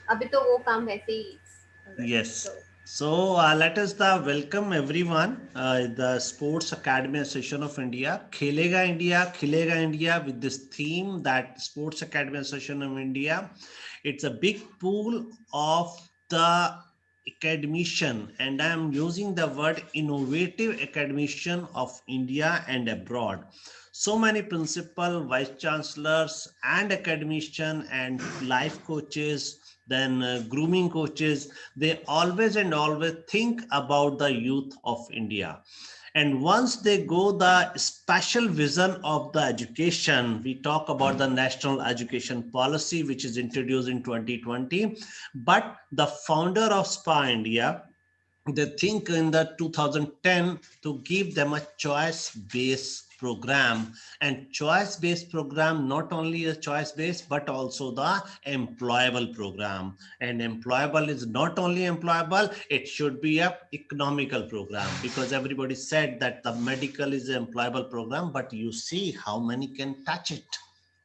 अभी तो वो काम वैसे ही Yes. so So let us welcome everyone the Sports Academy Association of India, Khelega India, Khilega India, with this theme that Sports Academy Association of India. It's a big pool of the academician, and I am using the word innovative academician of India and abroad. So many principal, vice chancellors, and academician and life coaches, then grooming coaches, they always and always think about the youth of India. And once they go the special vision of the education, we talk about the national education policy, which is introduced in 2020. But the founder of SPA India, they think in the 2010 to give them a choice based program, and choice based program not only a choice based but also the employable program. And employable is not only employable, it should be a economical program, because everybody said that the medical is an employable program, but you see how many can touch it.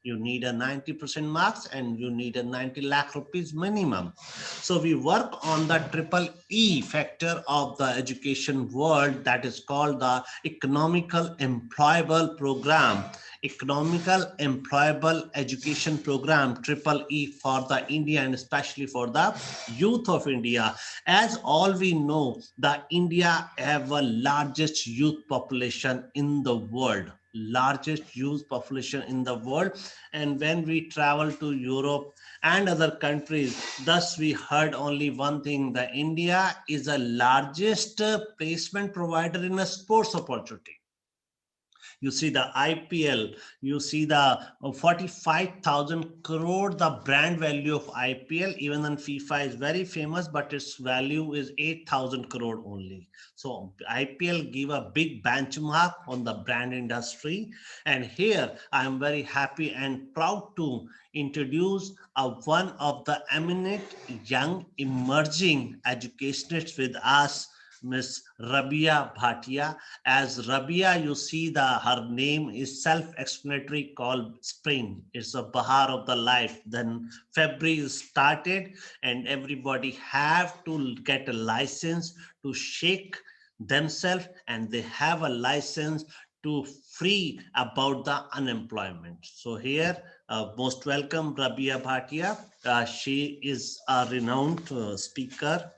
You need a 90% marks and you need a 90 lakh rupees minimum. So we work on the triple E factor of the education world, that is called the economical employable program. Economical employable education program, triple E, for the India and especially for the youth of India. As all we know, the India have a largest youth population in the world, largest youth population in the world. And when we travel to Europe and other countries, thus we heard only one thing: the India is the largest placement provider in a sports opportunity. You see the IPL, you see the 45,000 crore, the brand value of IPL. Even then FIFA is very famous, but its value is 8,000 crore only. So IPL give a big benchmark on the brand industry. And here I am very happy and proud to introduce one of the eminent young emerging educationists with us, Miss Rabiah Bhatia. As Rabiah, you see the her name is self-explanatory, called spring. It's a bahar of the life. Then February is started, and everybody have to get a license to shake themselves, and they have a license to free about the unemployment. So here, most welcome Rabiah Bhatia. She is a renowned speaker,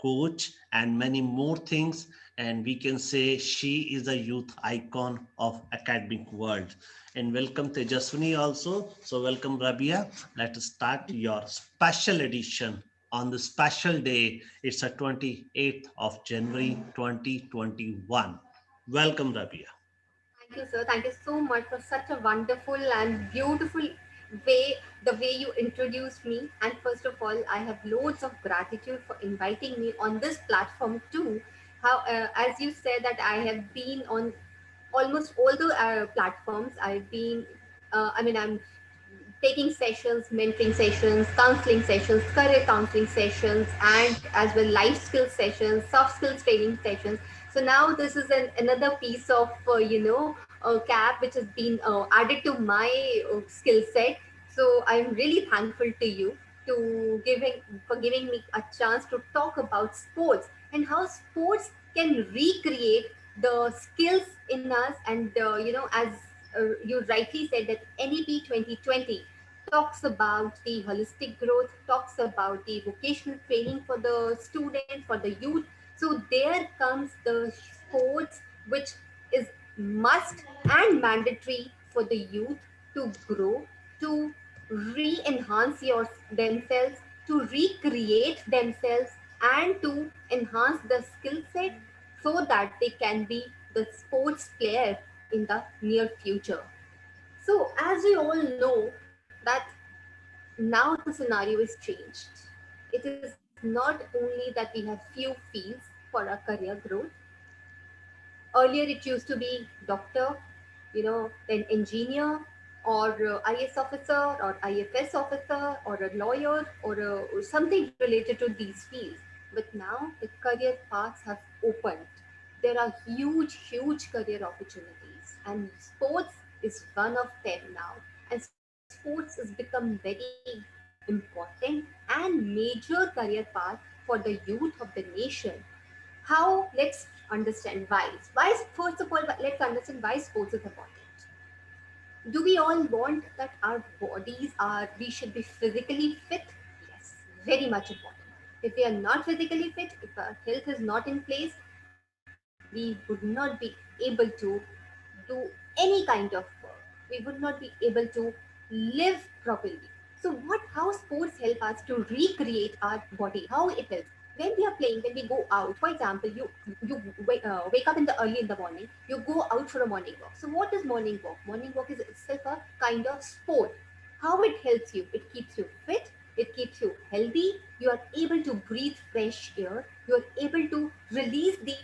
coach, and many more things. And we can say she is a youth icon of academic world. And welcome Tejswani also. So welcome Rabia. Let us start your special edition on the special day. It's a 28th of January 2021. Welcome Rabia. thank you, sir. Thank you so much for such a wonderful and beautiful way, the way you introduced me. And first of all, I have loads of gratitude for inviting me on this platform too. How, as you said, that I have been on almost all the platforms. I'm taking sessions, mentoring sessions, counseling sessions, career counseling sessions, and as well life skills sessions, soft skills training sessions. So now this is another piece of cap which has been added to my skill set. So I'm really thankful to you for giving me a chance to talk about sports and how sports can recreate the skills in us. And as you rightly said, that NEP 2020 talks about the holistic growth, talks about the vocational training for the students, for the youth. So there comes the sports, which is must and mandatory for the youth to grow, to re-enhance themselves, to recreate themselves, and to enhance the skill set so that they can be the sports player in the near future. So, as we all know, that now the scenario is changed. It is not only that we have few fields for our career growth. Earlier, it used to be doctor, then engineer, or IS officer, or IFS officer, or a lawyer, or something related to these fields. But now the career paths have opened. There are huge career opportunities, and sports is one of them now. And sports has become very important and major career path for the youth of the nation. How? Let's understand why. Why, first of all, let's understand why sports is important. Do we all want that our bodies are, we should be physically fit? Yes, very much important. If we are not physically fit, if our health is not in place, we would not be able to do any kind of work. We would not be able to live properly. So what, how sports help us to recreate our body, how it helps? When we are playing, when we go out, for example, wake up in the early in the morning, you go out for a morning walk. So what is morning walk? Morning walk is itself a kind of sport. How it helps you? It keeps you fit, it keeps you healthy, you are able to breathe fresh air, you are able to release the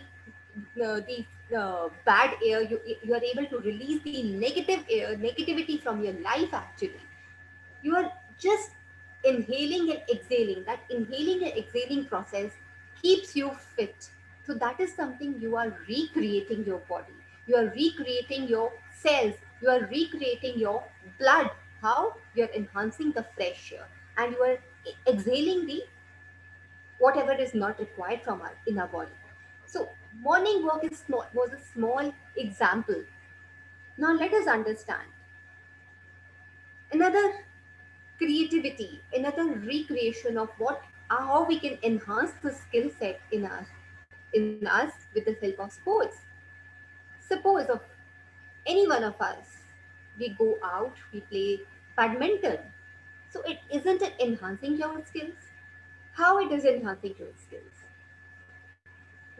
bad air, you are able to release the negative air, negativity from your life actually. You are just inhaling and exhaling. That inhaling and exhaling process keeps you fit. So that is something, you are recreating your body, you are recreating your cells, you are recreating your blood. How? You are enhancing the fresh air, and you are exhaling the whatever is not required from our in our body. So morning walk is small, was a small example. Now let us understand another creativity, another recreation of what, how we can enhance the skill set in us with the help of sports. Suppose of any one of us, we go out, we play badminton. So it isn't it enhancing your skills? How it is enhancing your skills?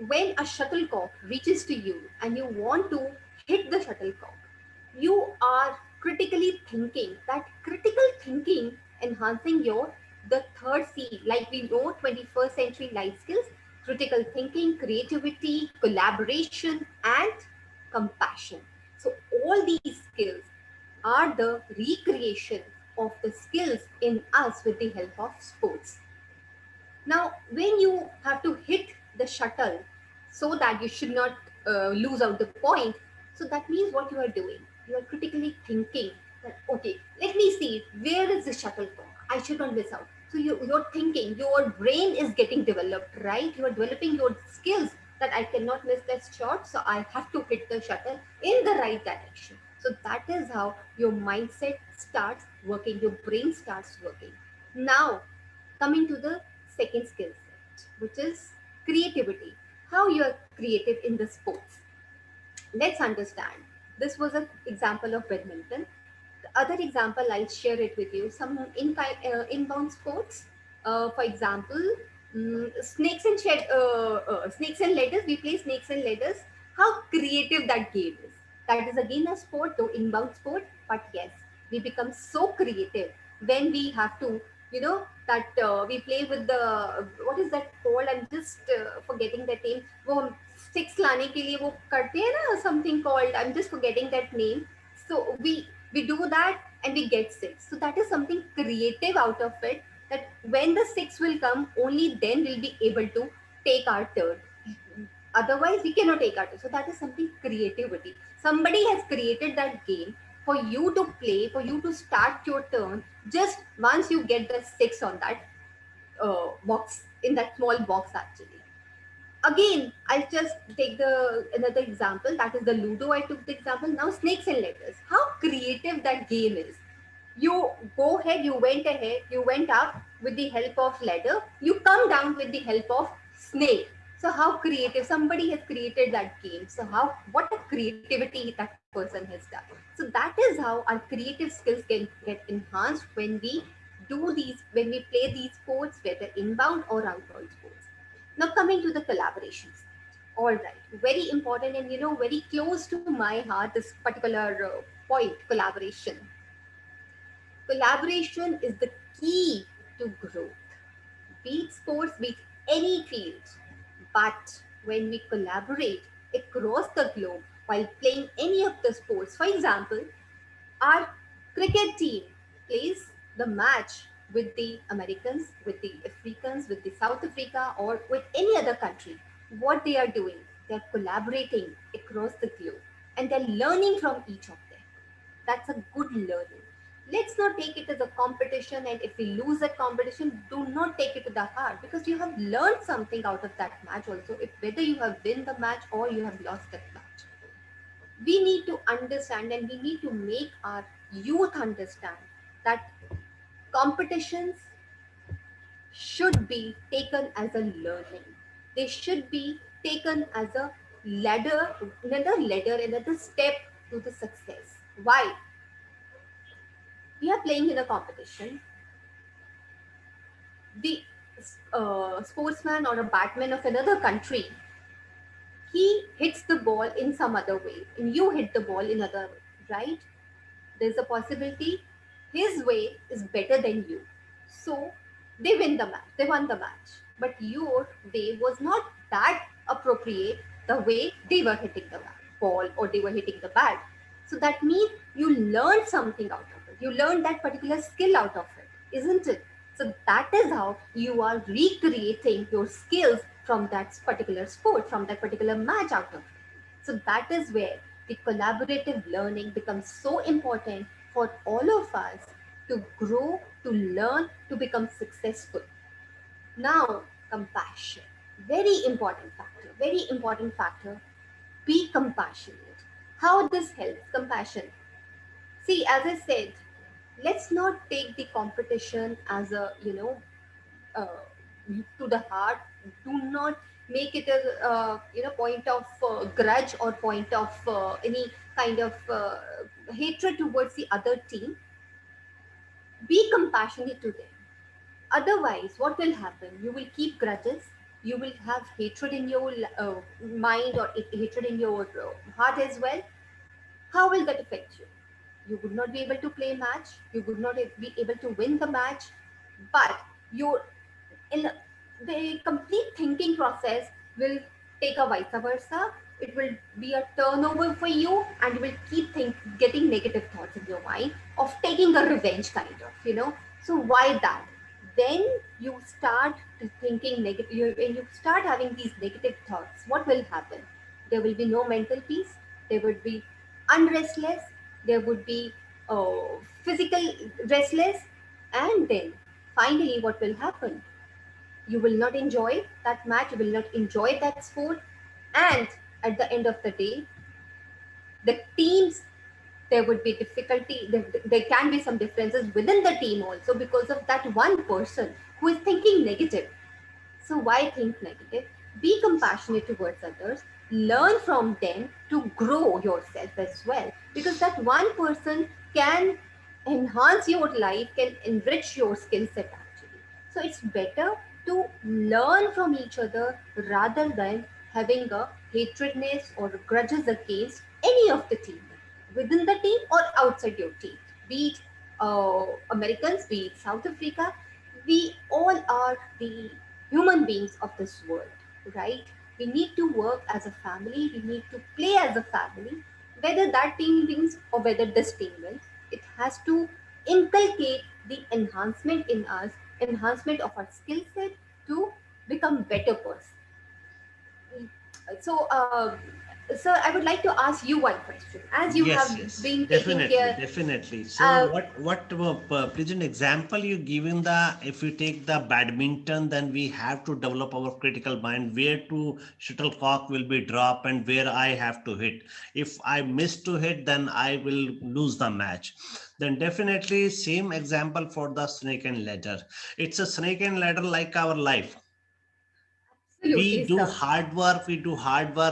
When a shuttlecock reaches to you and you want to hit the shuttlecock, you are critically thinking. That critical thinking enhancing your the third C, like we know 21st century life skills, critical thinking, creativity, collaboration, and compassion. So all these skills are the recreation of the skills in us with the help of sports. Now, when you have to hit the shuttle so that you should not lose out the point, so that means what you are doing, you are critically thinking that, okay, let me see where is the shuttlecock. I should not miss out. So you're thinking, your brain is getting developed, right? You are developing your skills that I cannot miss that shot, so I have to hit the shuttle in the right direction. So that is how your mindset starts working, your brain starts working. Now, coming to the second skill set, which is creativity. How you are creative in the sports. Let's understand. This was an example of badminton. The other example, I'll share it with you. Some inbound sports. For example, snakes and ladders. We play snakes and ladders. How creative that game is. That is again a sport, though inbound sport. But yes, we become so creative when we have to, that we play with the, what is that called? I'm just forgetting that name. वो sticks लाने के लिए वो करते हैं ना, something called, I'm just forgetting that name. So we do that and we get six. So that is something creative out of it. That when the six will come, only then we'll be able to take our turn. Otherwise, we cannot take our turn. So that is something creativity. Somebody has created that game for you to play, for you to start your turn. Just once you get the six on that box, in that small box actually. Again, I'll just take the another example. That is the Ludo. I took the example. Now snakes and ladders. How creative that game is. You go ahead. You went ahead. You went up with the help of ladder. You come down with the help of snake. So how creative! Somebody has created that game. So how, what a creativity that person has done. So that is how our creative skills can get enhanced when we do these, when we play these sports, whether inbound or outbound sports. Now coming to the collaborations. All right, very important and very close to my heart. This particular point, collaboration. Collaboration is the key to growth. Be it sports, be it any field. But when we collaborate across the globe while playing any of the sports, for example, our cricket team plays the match with the Americans, with the Africans, with the South Africa, or with any other country. What they are doing, they're collaborating across the globe and they're learning from each of them. That's a good learning. Let's not take it as a competition, and if we lose that competition, do not take it to the heart, because you have learned something out of that match also, if whether you have win the match or you have lost that match. We need to understand, and we need to make our youth understand that competitions should be taken as a learning. They should be taken as a ladder, another step to the success. Why? We are playing in a competition. The sportsman or a batsman of another country, he hits the ball in some other way, and you hit the ball in other way, right? There's a possibility his way is better than you. So they win the match. They won the match. But your way was not that appropriate, the way they were hitting the ball or they were hitting the bat. So that means you learned something out of it. You learned that particular skill out of it, isn't it? So that is how you are recreating your skills from that particular sport, from that particular match out of it. So that is where the collaborative learning becomes so important for all of us to grow, to learn, to become successful. Now, compassion. Very important factor. Very important factor. Be compassionate. How this helps? Compassion. See, as I said, let's not take the competition as a, uh, to the heart. Do not make it a point of grudge or point of any kind of hatred towards the other team. Be compassionate to them. Otherwise, what will happen? You will keep grudges. You will have hatred in your mind, or hatred in your heart as well. How will that affect you? You would not be able to play match. You would not be able to win the match. But your in the complete thinking process will take a vice versa. It will be a turnover for you, and you will keep getting negative thoughts in your mind of taking a revenge, kind of, So why that? When you start thinking negative, when you start having these negative thoughts, what will happen? There will be no mental peace. There would be unrestless. There would be physical restless, and then finally, what will happen? You will not enjoy that match, you will not enjoy that sport, and at the end of the day, the teams, there would be difficulty, there can be some differences within the team also, because of that one person who is thinking negative. So why think negative? Be compassionate towards others. Learn from them to grow yourself as well. Because that one person can enhance your life, can enrich your skill set actually. So it's better to learn from each other rather than having a hatredness or grudges against any of the team, within the team or outside your team. Be it Americans, be it South Africa, we all are the human beings of this world, right? We need to work as a family, we need to play as a family, whether that team wins or whether this team wins. It has to inculcate the enhancement in us, enhancement of our skill set to become better person. So, sir, I would like to ask you one question. As you have Yes, yes, been taking definitely, care, definitely. So, uh, what, please, an example you given the, if you take the badminton, then we have to develop our critical mind where to shuttlecock will be drop and where I have to hit. If I miss to hit, then I will lose the match. Then definitely same example for the snake and ladder. It's a snake and ladder like our life. absolutely, We do sir. hard work,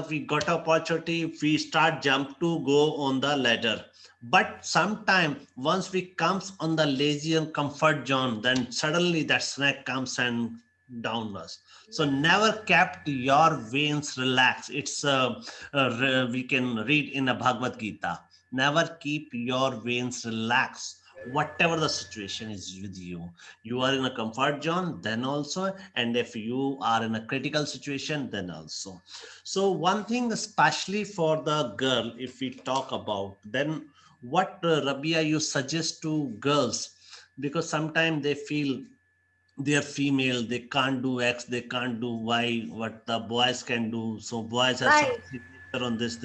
we got opportunity, we start jump to go on the ladder. But sometime once we comes on the lazy and comfort zone, then suddenly that snack comes and down us. So Yes. never kept your veins relaxed. It's we can read in a Bhagavad Gita. Never keep your veins relaxed, whatever the situation is with you. You are in a comfort zone, then also, and if you are in a critical situation, then also. So one thing, especially for the girl, if we talk about, then what, Rabia, you suggest to girls, because sometimes they feel they are female, they can't do X, they can't do Y, what the boys can do. So boys have some Right. signature on this.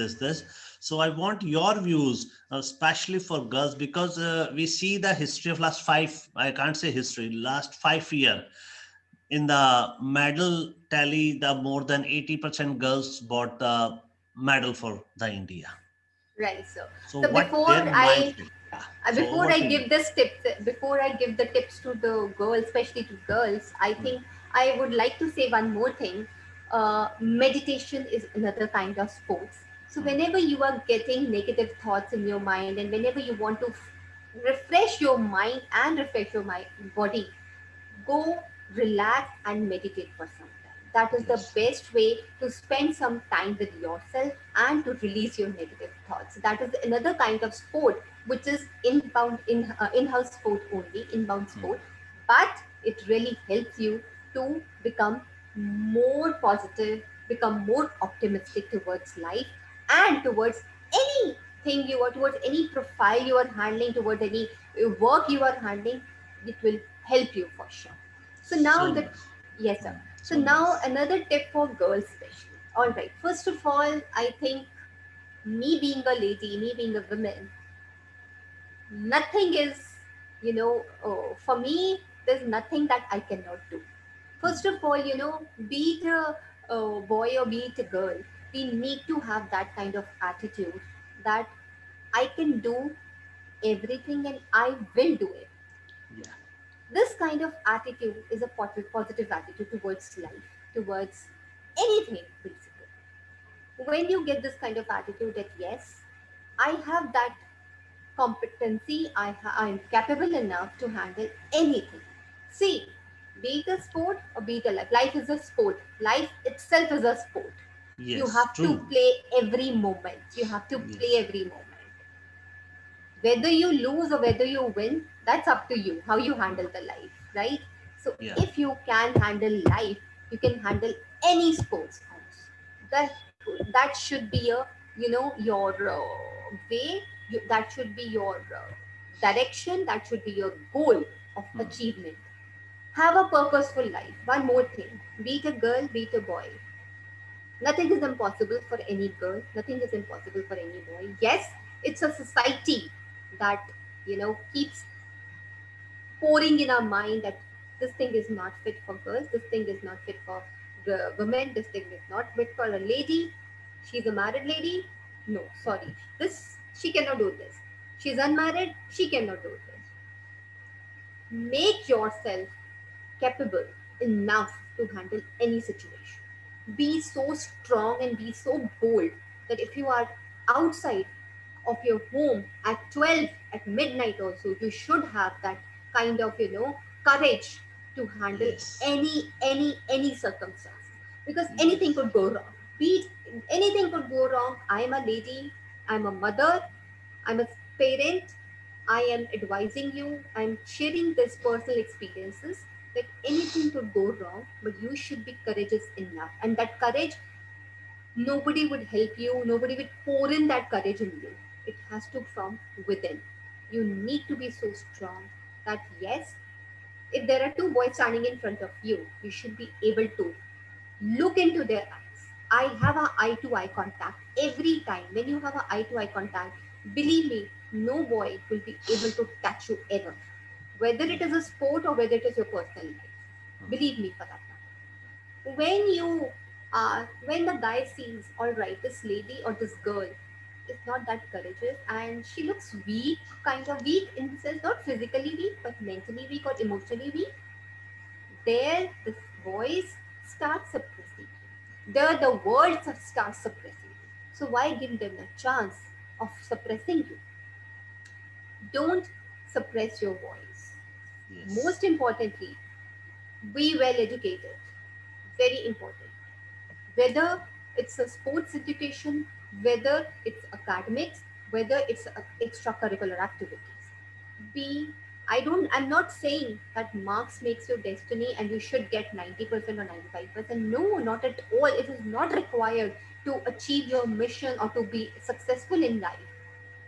So I want your views, especially for girls, because we see the history of last five, I can't say history, last 5 year. In the medal tally, the more than 80% girls bought the medal for the India. Right, sir. So So what before their I mindset? Yeah. So before over I to you. give this tips, before I give the tips to the girls, especially to girls, I Hmm. think I would like to say one more thing. Meditation is another kind of sports. So Hmm. whenever you are getting negative thoughts in your mind, and whenever you want to refresh your mind and refresh your mind, body, go relax and meditate for some time. That is the Yes. best way to spend some time with yourself and to release your negative thoughts. That is another kind of sport which is in-house sport only, inbound Hmm. sport, but it really helps you to become more positive, become more optimistic towards life and towards anything you are, towards any profile you are handling, towards any work you are handling. It will help you for sure. So now So that, nice. yes sir. Hmm. So So now nice. another tip for girls especially. All right. First of all, I think me being a lady, me being a woman, nothing is, for me, there's nothing that I cannot do. Hmm. First of all, be it a boy or be it a girl, we need to have that kind of attitude that I can do everything and I will do it. Yeah. This kind of attitude is a positive attitude towards life, towards anything, basically. When you get this kind of attitude that, yes, I have that competency, I'm capable enough to handle anything. See, be it a sport or be it a life, life is a sport. Life itself is a sport. You Yes. have to True. play every moment. You have to play Yes. every moment. Whether you lose or whether you win, that's up to you, how you Hmm. handle the life, right? So Yeah. if you can handle life, you can handle any sports forms. That should be a, your way. That should be your direction. That should be your goal of Hmm. achievement. Have a purposeful life. One more thing, be it a girl, be it a boy, nothing is impossible for any girl, nothing is impossible for any boy. Yes, it's a society that, keeps pouring in our mind that this thing is not fit for girls, this thing is not fit for the women, this thing is not fit for a lady. She's a married lady, no, sorry, this, she cannot do this. She's unmarried, she cannot do this. Make yourself capable enough to handle any situation. Be so strong and be so bold that if you are outside of your home at 12 at midnight also, you should have that kind of, courage to handle Yes. any circumstances, because anything Yes. could go wrong. Be it, anything could go wrong. I am a lady, I'm a mother, I'm a parent. I am advising you, I'm sharing this personal experiences that anything could go wrong, but you should be courageous enough. And that courage, nobody would help you, nobody would pour in that courage in you. It has to from within. You need to be so strong that, yes, if there are two boys standing in front of you, you should be able to look into their eyes. I have a eye to eye contact every time. When you have a eye to eye contact, believe me, no boy will be able to touch you ever. Whether it Yeah. is a sport or whether it is your personal life. Hmm. Believe me for that matter. When the guy sees, all right, this lady or this girl is not that courageous and she looks weak, kind of weak in the sense not physically weak but mentally weak or emotionally weak, there the voice starts suppressing you. There the words start suppressing you. So why give them a chance of suppressing you? Don't suppress your voice. Yes. Most importantly, be well educated. Very important. Whether it's a sports education, whether it's academics, whether it's extracurricular activities. Be I'm not saying that marks makes your destiny and you should get 90% or 95%. No, not at all. It is not required to achieve your mission or to be successful in life.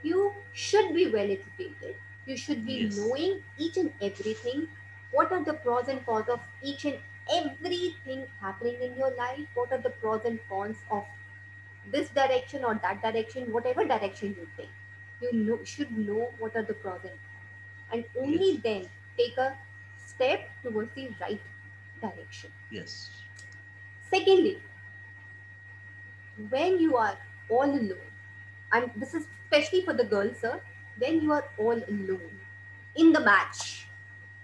You should be well educated. You should be Yes. knowing each and everything. What are the pros and cons of each and everything happening in your life? What are the pros and cons of this direction or that direction, whatever direction you take, should know what are the pros and cons, and only Yes. then take a step towards the right direction. Yes. Secondly, when you are all alone, and this is especially for the girls, sir, when you are all alone in the match.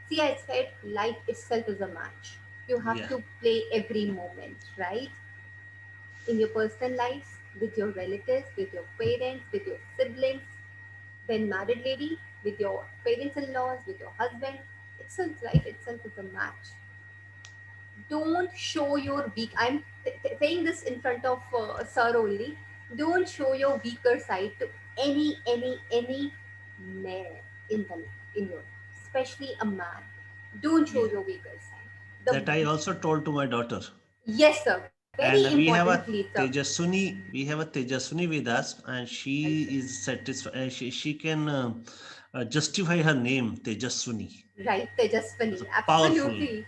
See, I said life itself is a match. You have Yeah. to play every moment, right? In your personal lives, with your relatives, with your parents, with your siblings, when married lady, with your parents-in-laws, with your husband. Itself, life itself is a match. Don't show your weak. I'm saying this in front of sir only. Don't show your weaker side to any male in your, especially a man. Don't show Yeah. your weaker side. The That I also told to my daughter. Yes, sir. Very And we have importantly, a sir. Tejaswani with us, and Right, she sir. is satisfied. She can justify her name, Tejaswani. Right, It's Tejaswani. a powerful Absolutely.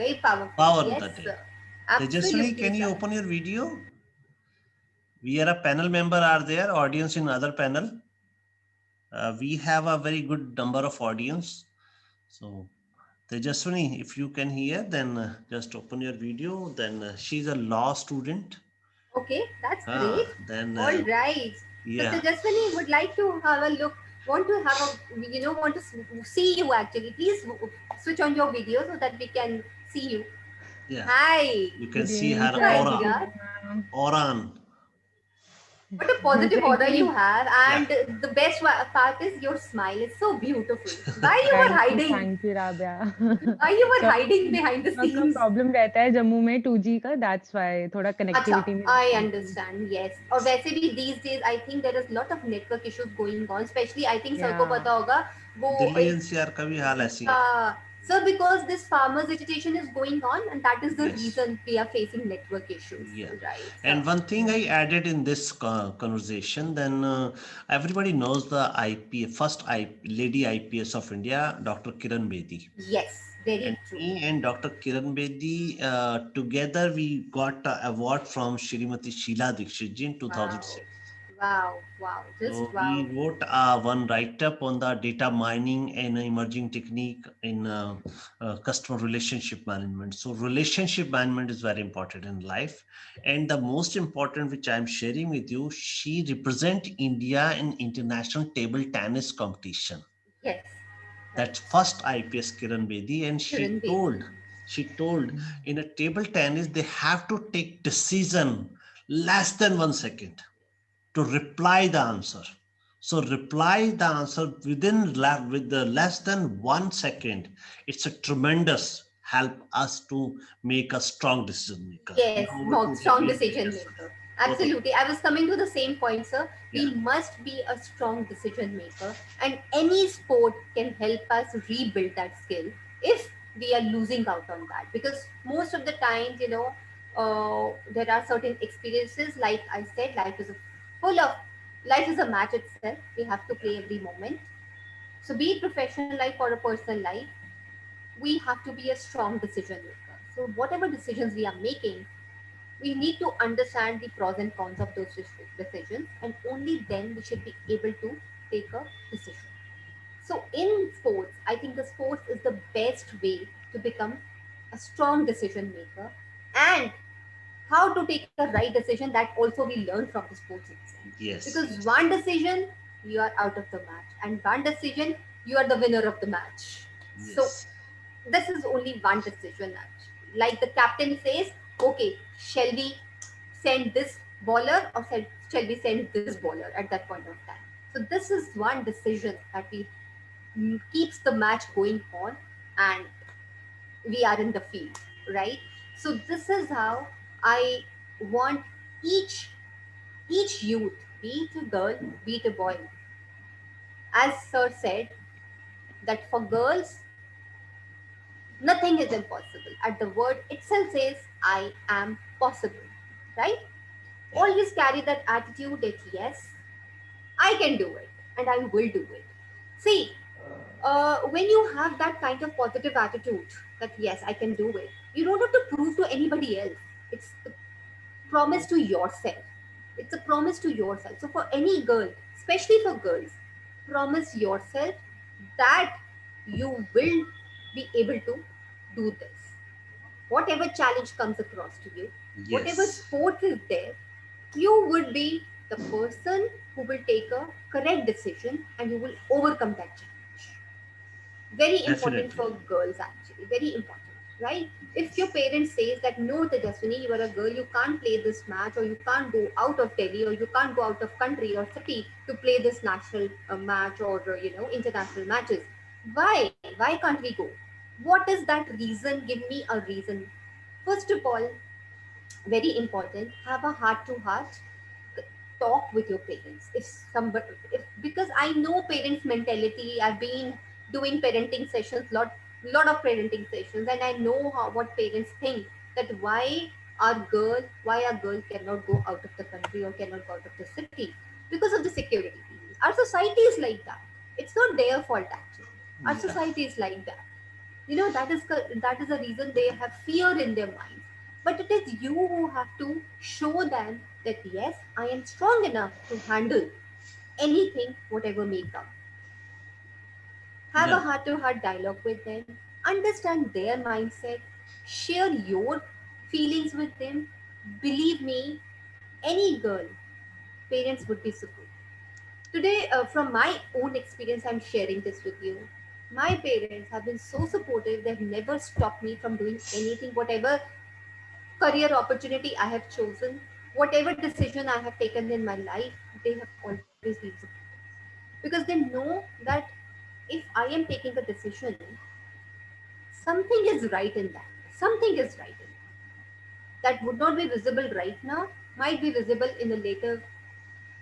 Very powerful. power Yes, that name. sir. Tejaswani, Absolutely, can you sir. open your video? We are a panel member. Are there audience in other panel? We have a very good number of audience. So Tejaswani, if you can hear, then just open your video. Then she's a law student. Okay, that's great. Then All right. So yeah, Tejaswani would like to have a look, want to have want to see you actually. Please switch on your video so that we can see you. yeah. Hi. You can Good see evening, her My sir. Good aura, dear. evening, ma'am. Auran. What a positive Thank aura you you. have, Yeah, and the best part is your smile is so beautiful. Why you were hiding? Thank you, Rabia. Why you were So hiding behind the network का scenes? Problem रहता है जम्मू में 2G का that's why थोड़ा अच्छा, connectivity में I issues है understand. Yes. और वैसे भी these days I think there is lot of network issues going on. Especially I think sir या को पता होगा वो दिल्ली एक एनसीआर का भी हाल ऐसी है. yeah. Sir, because this farmers agitation is going on, and that is the Yes. reason we are facing network issues, Yeah. right, sir? And one thing I added in this conversation, then everybody knows the IP, first lady IPS of India, Dr. Kiran Bedi. Yes, very And true. me and Dr. Kiran Bedi, together we got an award from Shrimati Sheila Dikshit ji in Wow, 2006. wow, just So wow. we wrote one write-up on the data mining and emerging technique in customer relationship management. So relationship management is very important in life. And the most important, which I'm sharing with you, she represent India in international table tennis competition. Yes, right. That's first IPS Kiran Bedi, and Kiran Bedi. she told in a table tennis they have to take decision less than 1 second to reply the answer. So reply the answer with the less than 1 second. It's a tremendous help us to make a strong decision maker. Yes, Now over to strong Rabiah. decision Yes, maker. over. Absolutely. I was coming to the same point, sir. Yeah. We must be a strong decision maker, and any sport can help us rebuild that skill if we are losing out on that. Because most of the times, there are certain experiences, like I said, full of life is a match itself. We have to Yeah. play every moment. So, be it professional life or a personal life, we have to be a strong decision maker. So, whatever decisions we are making, we need to understand the pros and cons of those decisions, and only then we should be able to take a decision. So in sports, I think the sports is the best way to become a strong decision maker, and how to take a right decision, that also we learn from the sports itself. Yes. Because Yes. one decision, you are out of the match, and one decision, you are the winner of the match. So Yes. this is only one decision actually. Like the captain says, okay, shall we send this bowler, or shall we send this bowler at that point of time? So this is one decision that we keeps the match going on, and we are in the field, right? So this is how I want each each youth, be it a girl, be it a boy, as sir said, that for girls nothing is impossible. At the word itself says, I am possible. Right? Yeah. Always carry that attitude that yes, I can do it and I will do it. See, when you have that kind of positive attitude that yes, I can do it, you don't have to prove to anybody else. It's the promise to yourself. It's a promise to yourself. So for any girl, especially for girls, promise yourself that you will be able to do this. Whatever challenge comes across to you, whatever Yes, sport is there, you would be the person who will take a correct decision and you will overcome that challenge. Very important definitely. for girls, actually, very important, right? If your Yes. parents says that no, Tejaswini, you are a girl, you can't play this match, or you can't go out of Delhi, or you can't go out of country or city to play this national match, or international matches, why can't we go? What is that reason? Give me a reason. First of all, very important, have a heart to heart talk with your parents. If somebody, if because I know parents mentality, I've been doing parenting sessions, lot of parenting sessions, and I know what parents think, that why a girl cannot go out of the country or cannot go out of the city, because of the security reasons. Our society is like that. It's not their fault, actually. Our Yeah. society is like that. That is a reason they have fear in their minds. But it is you who have to show them that yes, I am strong enough to handle anything, whatever may come. Have a Yeah. heart to heart dialogue with them, understand their mindset, share your feelings with them. Believe me, any girl, parents would be supportive. Today, from my own experience, I'm sharing this with you. My parents have been so supportive, they've never stopped me from doing anything, whatever career opportunity I have chosen, whatever decision I have taken in my life, they have always been supportive. Because they know that if I am taking a decision, something is right in that. Something is right in that. That would not be visible right now, might be visible in a later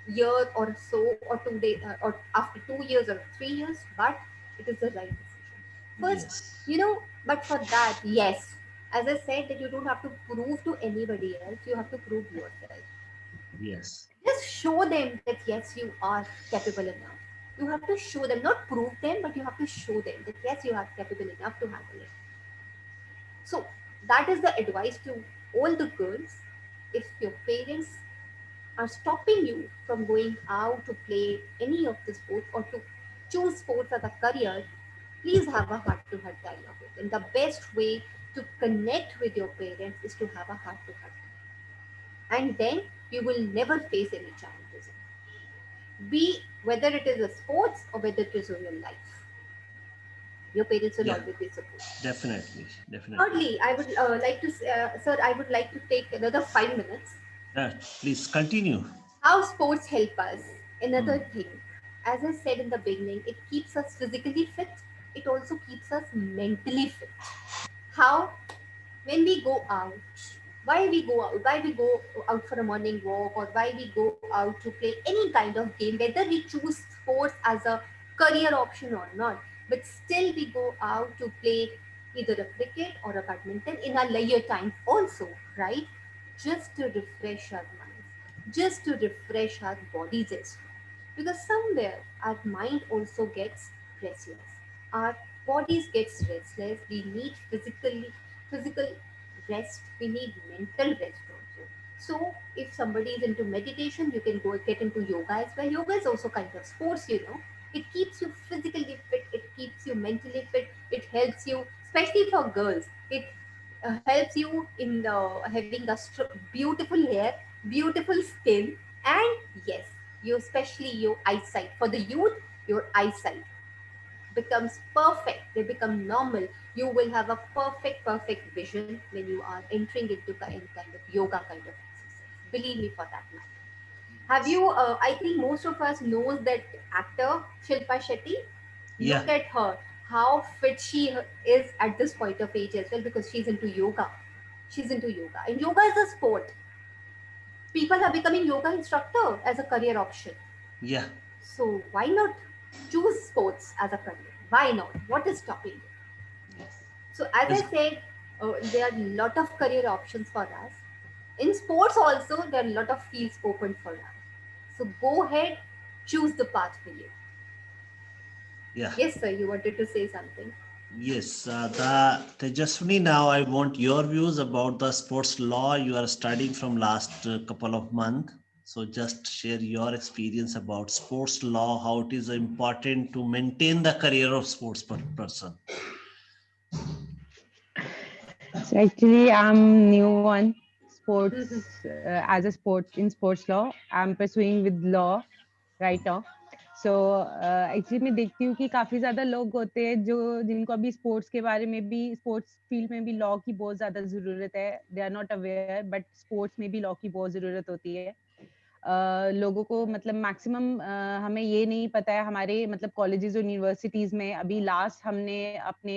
year or so, or 2 days, or after 2 years or 3 years, but it is the right decision. First, Yes. but for that, yes, as I said, that you don't have to prove to anybody else, you have to prove yourself. Yes. Just show them that yes, you are capable enough. You have to show them, not prove them, but you have to show them that yes, you are capable enough to handle it. So that is the advice to all the girls. If your parents are stopping you from going out to play any of the sports or to choose sports as a career, please have a heart to heart dialogue with them. The best way to connect with your parents is to have a heart to heart. And then you will never face any challenges. Be whether it is a sports or whether it is in your life. Your parents will Yeah. always be supportive. Definitely. Definitely. Thirdly, I would sir, I would like to take another 5 minutes. Please continue. How sports help us. Another Hmm. thing, as I said in the beginning, it keeps us physically fit. It also keeps us mentally fit. How? When we go out, why we go out for a morning walk, or why we go out to play any kind of game, whether we choose sports as a career option or not, but still we go out to play either a cricket or a badminton in our leisure time also, right? Just to refresh our minds, just to refresh our bodies as well. Because somewhere our mind also gets restless, our bodies gets restless, we need physical rest, we need mental rest also. So if somebody is into meditation, you can go get into yoga as well. Yoga is also kind of sports, it keeps you physically fit, it keeps you mentally fit, it helps you, especially for girls, it helps you in having a beautiful hair, beautiful skin, and yes, you, especially your eyesight, for the youth, your eyesight becomes perfect, they become normal. You will have a perfect vision when you are entering into any kind of yoga kind of exercise. Believe me for that matter. Have you I think most of us knows that actor Shilpa Shetty. Yeah. Look at her, how fit she is at this point of age as well, because she's into yoga. She's into yoga, and yoga is a sport. People are becoming yoga instructor as a career option. Yeah. So why not choose sports as a career? Why not? What is stopping you? Yes. So as I Yes. said, there are a lot of career options for us. In sports also, there are a lot of fields open for us. So go ahead, choose the path for you. Yeah. Yes, sir, you wanted to say something. Yes. The Tejaswini, now I want your views about the sports law you are studying from last couple of months. So just share your experience about sports law, how it is important to maintain the career of sports person. So actually, I'm new on Mhm. sports as a sport in sports law. I'm pursuing with law right now. So actually मैं देखती हूँ कि काफी ज्यादा लोग होते हैं जो जिनको अभी स्पोर्ट्स के बारे में भी स्पोर्ट्स फील्ड में भी लॉ की बहुत ज्यादा जरूरत है they are not aware but sports में भी लॉ की बहुत जरूरत होती है लोगों को मतलब मैक्सिमम हमें ये नहीं पता है हमारे मतलब कॉलेजेस और यूनिवर्सिटीज में अभी लास्ट हमने अपने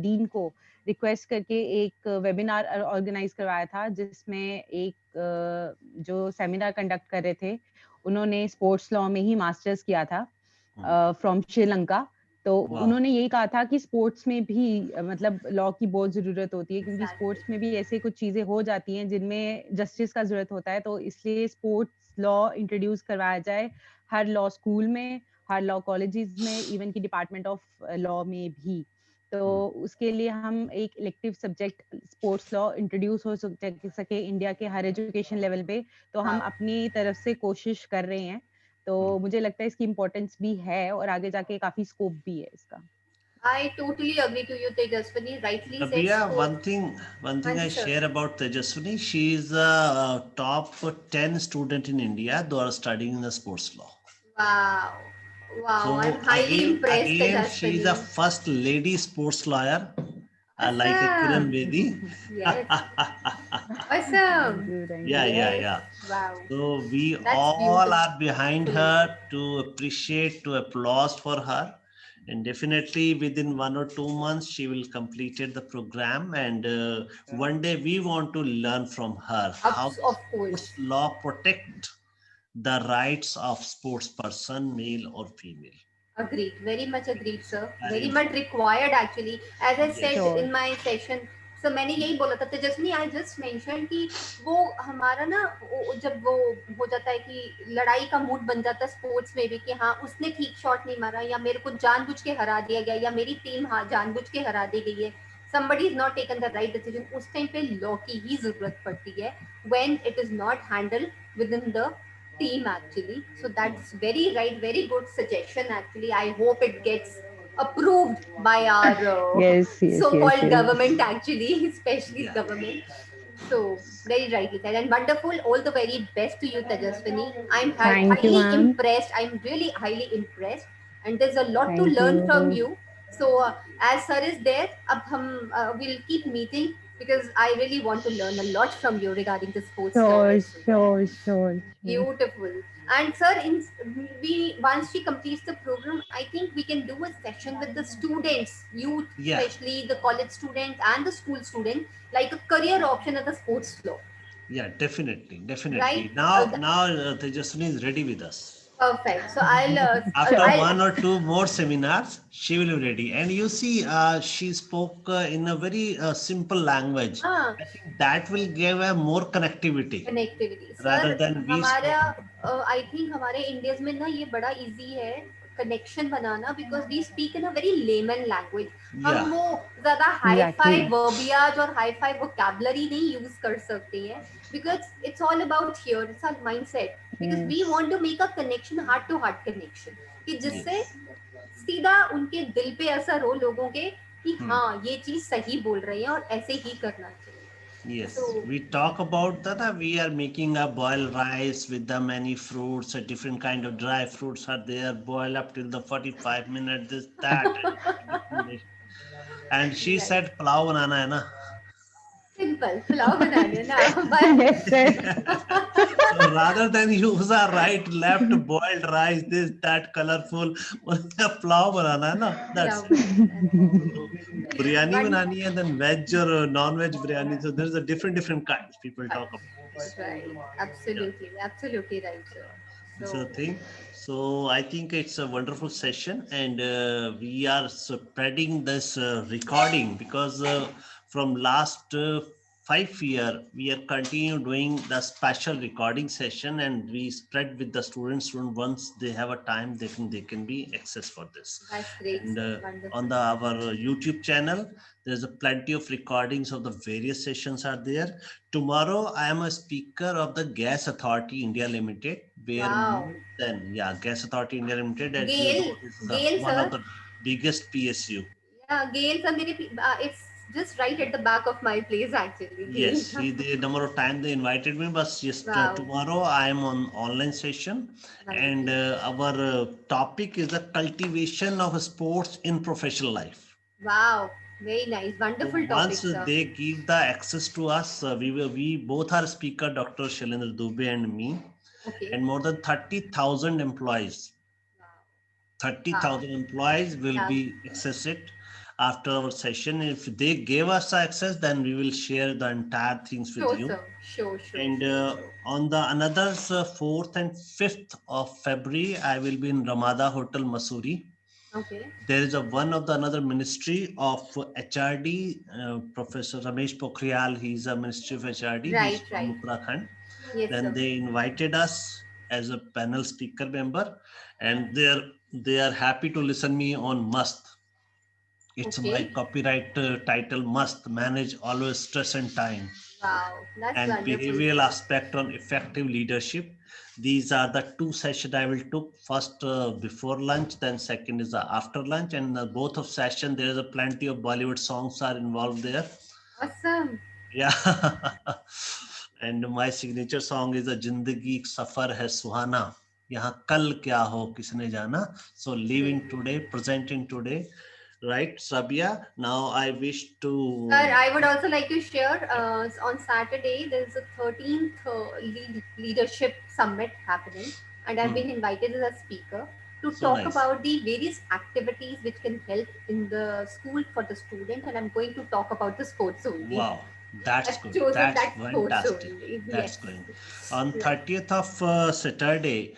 डीन को रिक्वेस्ट करके एक वेबिनार ऑर्गेनाइज करवाया था जिसमें एक जो सेमिनार कंडक्ट कर रहे थे उन्होंने स्पोर्ट्स लॉ में ही मास्टर्स किया था फ्रॉम श्रीलंका तो उन्होंने यही कहा था कि स्पोर्ट्स में भी मतलब लॉ की बहुत जरूरत होती है क्योंकि स्पोर्ट्स में भी ऐसे कुछ चीजें हो जाती हैं जिनमें जस्टिस का जरूरत होता है तो इसलिए स्पोर्ट्स लॉ इंट्रोड्यूस करवाया जाए हर लॉ स्कूल में हर लॉ कॉलेजेस में इवन की डिपार्टमेंट ऑफ लॉ में भी तो उसके लिए हम एक elective subject sports law introduce हो सके इंडिया के हर एजुकेशन लेवल पे तो हम अपनी तरफ से कोशिश कर रहे हैं तो मुझे लगता है इसकी इम्पोर्टेंस भी है और आगे जाके काफी स्कोप भी है इसका I totally agree to you, Tejaswani. Rightly said, Rabiah, sport. one thing I Hanji sir. share about Tejaswani, she is a top 10 student in India who are studying in the sports law. Wow. Wow. I'm So highly impressed, again, she is the Tejaswani. first lady sports lawyer, like a Kiran Awesome. Bedi. Yes. thank Awesome. you thank Yeah, you yeah, Yes. yeah. Wow. So we That's all beautiful. are behind her to appreciate, to applause for her. And definitely within 1 or 2 months, she will completed the program. And one day we want to learn from her how Of sports course. law protect the rights of sports person, male or female. Agreed. Very much agreed, sir. Very Very much important. required actually. As I said Yes. in sure my session, so मैंने यही बोला था Tejaswini I just mention कि वो हमारा ना जब वो हो जाता है कि लड़ाई का मूड बन जाता है स्पोर्ट्स में भी कि हाँ उसने ठीक शॉट नहीं मारा या मेरे को जानबूझ के हरा दिया गया या मेरी टीम हाँ जानबूझ के हरा दी गई है somebody is not taken the right decision उस टाइम पे लॉ की ही जरूरत पड़ती है when it is not handled within the team actually. So that's very right, very good suggestion actually. I hope it gets approved by our yes yes yes so-called yes government actually, especially Yeah. government. So very rightly said and wonderful. All the very best to you, Tejaswini. I'm thank you highly ma'am impressed. I'm really highly impressed, and there's a lot to thank learn from you you. So as sir is there, ab hum will keep meeting because I really want to learn a lot from you regarding the sports law sure as well. Sure sure sure Beautiful. And sir, we once she completes the program, I think we can do a session with the students, youth, Yeah. especially the college students and the school students, like a career option at the sports law, Yeah, definitely. right? Definitely. Now Tejaswini is ready with us. Perfect. So After sure I'll 1 or 2 more seminars, she will be ready. And you see, she spoke in a very simple language. uh, I think that will give a more connectivity connectivity rather sir than we हमारा spoke. I think हमारे Indians में ना ये बड़ा easy है connection बनाना because we speak in a very layman language हम Yeah. वो ज्यादा हाई फाई एग्जैक्टली वर्बियाज और हाई फाई वोकैबलरी नहीं यूज कर सकते हैं because it's all about here it's our mindset because we yes want to make a connection heart to heart connection कि जिससे Yes. सीधा उनके दिल पे असर हो लोगों के कि Hmm. हाँ ये चीज सही बोल रही है और ऐसे ही करना चाहिए Yes, so we talk about that. We are making a boiled rice with the many fruits, a different kind of dry fruits are there, boil up till the 45 minutes, this, that, and different dish. And she right said, pulao banana hai na. Simple pulao बनाने ना बस yes sir So rather than use a right, left, boiled rice, this, that, colorful, pulao banana hai na. Pulao That's it. बनाना है So biryani one banani and then veg or non-veg biryani. So there's a different kinds people talk about this. right Yeah. absolutely right sir This so is the thing. So I think it's a wonderful session, and we are spreading this recording because from last 5 year, we are continue doing the special recording session, and we spread with the students. Once they have a time, they can be access for this. That's great, And sir. on Wonderful. the our YouTube channel, there's a plenty of recordings of the various sessions are there. Tomorrow, I am a speaker of the Gas Authority India Limited, where Wow. more than, yeah, Gas Authority India Limited, as you Gail, know, is Gail, one of sir. the biggest PSU. Yeah, Gail, sir. It's just right at the back of my place, actually. Gail. Yes, the number of time they invited me, but just Wow. tomorrow I am on online session, and Wonderful. our topic is the cultivation of sports in professional life. Wow. Very nice. So Wonderful topic, once sir. they give the access to us, we both are speaker, Dr. Shailendra Dubey and me, Okay. and more than 30,000 employees. Wow. Wow. 30,000 employees will Yeah. be accessed after our session. If they gave us access, then we will share the entire things with Sure, you. sir. Sure, sure, And sure, sure. on the another 4th and 5th of February, I will be in Ramada Hotel, Masuri. Okay. There is a one of the another ministry of HRD, Professor Ramesh Pokhriyal. He's a ministry of HRD. He's Right, from right. Uttarakhand. Yes, Then sir. they invited us as a panel speaker member, and they are happy to listen me on must. It's my Okay. copyright title, must manage always stress and time, Wow. That's and wonderful, behavioral sir. aspect on effective leadership. These are the two sessions I will took. First before lunch, then second is after lunch, and both of session there is a plenty of Bollywood songs are involved there. Awesome. Yeah. And my signature song is a Jindagi ek Safar Hai Suhana. यहाँ कल क्या हो किसने जाना. So Great. living today, presenting today, right, Rabia? Now I wish Sir, to. I would also like to share on Saturday there's a 13th leadership summit happening, and I've Hmm, been invited as a speaker to so talk nice. about the various activities which can help in the school for the student, and I'm going to talk about the sports only. Wow, that's I've good. chosen That's that sports fantastic. only. That's Yes. going. On Right. 30th of Saturday,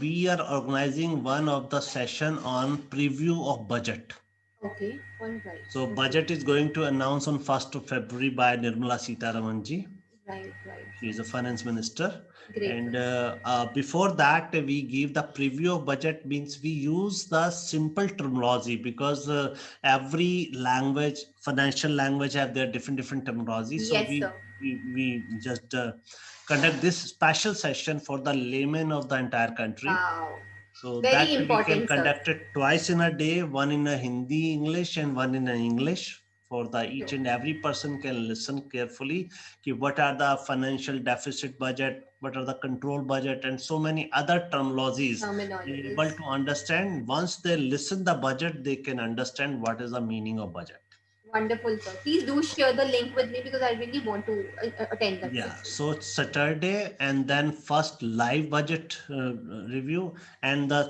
we are organizing one of the session on preview of budget. Okay. All right. So Okay. budget is going to announce on 1st of February by Nirmala Sitaramanji. Right. Right. She is a Right. finance minister. Great. And before that, we give the preview of budget, means we use the simple terminology, because every language, financial language, have their different terminology. So Yes, we sir. we just conduct this special session for the layman of the entire country. Wow. So Very that we can important, sir. conduct it twice in a day, one in a Hindi English and one in a English, for the each Sure. and every person can listen carefully. What are the financial deficit budget, what are the control budget, and so many other terminologies. They're able Terminologies. to understand. Once they listen the budget, they can understand what is the meaning of budget. Wonderful, sir. Please do share the link with me because I really want to attend that Yeah, session. so it's Saturday, and then first live budget review, and the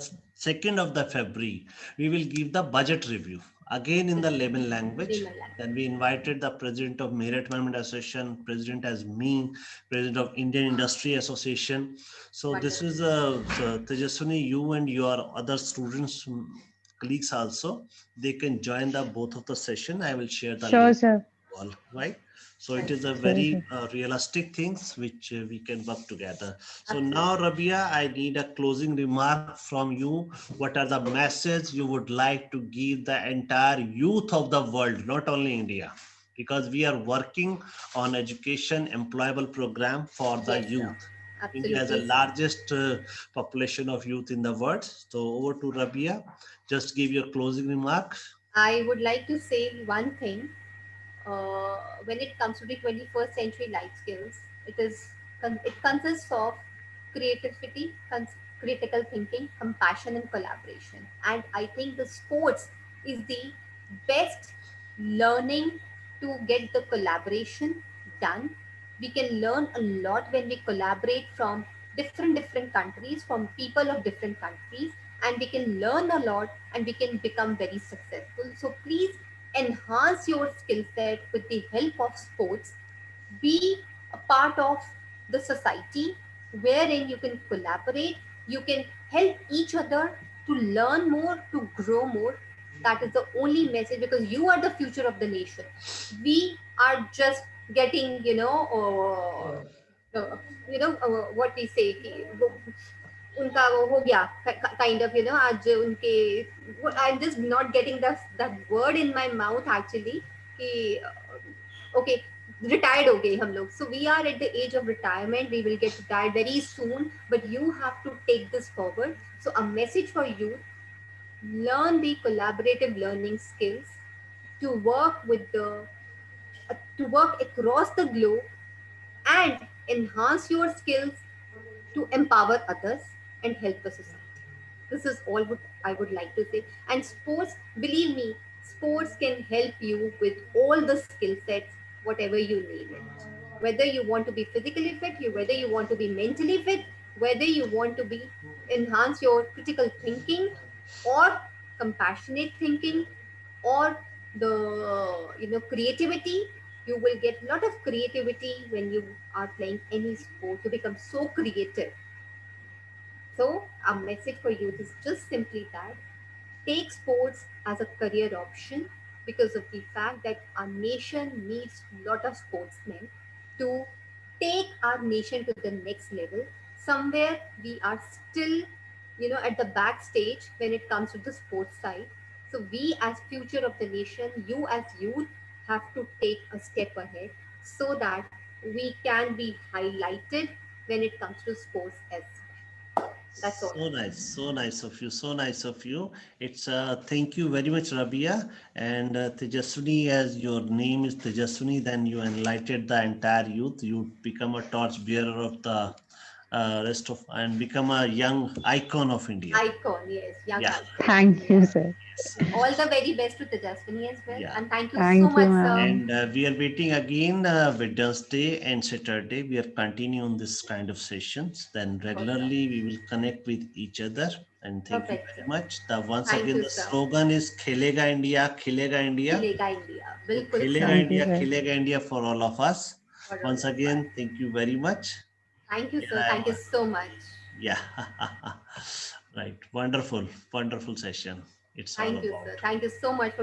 2nd of the February, we will give the budget review again in the layman language. Layman language. Then we invited the president of Merit Management Association, president as me, president of Indian Industry Association. So this Wonderful. is Tejswani, you and your other students, colleagues also, they can join the both of the session. I will share the Sure, link sir. all, right? So it Right. is a Sure, sir. very realistic things which we can work together. So now, Absolutely. Rabia, I need a closing remark from you. What are the message you would like to give the entire youth of the world, not only India? Because we are working on education employable program for the Yes, sir. youth. India has the Absolutely, sir. largest population of youth in the world. So over to Rabia. Just give your closing remark. I would like to say one thing. When it comes to the 21st century life skills, it consists of creativity, critical thinking, compassion, and collaboration. And I think the sports is the best learning to get the collaboration done. We can learn a lot when we collaborate from different countries, from people of different countries, and we can learn a lot and we can become very successful. So please enhance your skill set with the help of sports. Be a part of the society wherein you can collaborate, you can help each other to learn more, to grow more. That is the only message, because you are the future of the nation. We are just getting, what we say कि उनका वो हो गया kind of, आज उनके, I'm just not getting that word in my mouth actually कि okay, retired हो गए हम लोग. So we are at the age of retirement. We will get retired very soon, but you have to take this forward. So a message for you: learn the collaborative learning skills to work with the to work across the globe and enhance your skills to empower others and help the society. This is all what I would like to say. And sports, believe me, sports can help you with all the skill sets, whatever you need it. Whether you want to be physically fit, whether you want to be mentally fit, whether you want to be enhance your critical thinking or compassionate thinking or the creativity. You will get a lot of creativity when you are playing any sport to become so creative. So, our message for youth is just simply that: take sports as a career option because of the fact that our nation needs a lot of sportsmen to take our nation to the next level. Somewhere we are still, at the backstage when it comes to the sports side. So we as future of the nation, you as youth, have to take a step ahead so that we can be highlighted when it comes to sports as well. That's all So nice, so nice of you, so nice of you. It's thank you very much, Rabia. And Tejaswani, as your name is Tejaswani, then you enlightened the entire youth. You become a torch bearer of the rest of and become a young icon of India. icon, yes, young Yeah, icon. Thank you, Yeah. sir. yes, All yes, the very best to Tejaswini as well. yeah. And thank you so Thank you, much, sir. ma'am. And we are waiting again Wednesday and Saturday. We are continuing this kind of sessions. Then Perfect. regularly we will connect with each other. And thank you Perfect, sir. very much. The once Thank again you, the sir. slogan is Khelega India, Khelega India. Khilega India. So Bilkul, sir. Thank you, sir. Khelega India for all of us. For all Once of us. again, thank you very much. Thank you, sir. Yeah, Thank you so much. yeah. Right. Wonderful, wonderful session. It's all Thank you, about. sir. Thank you so much for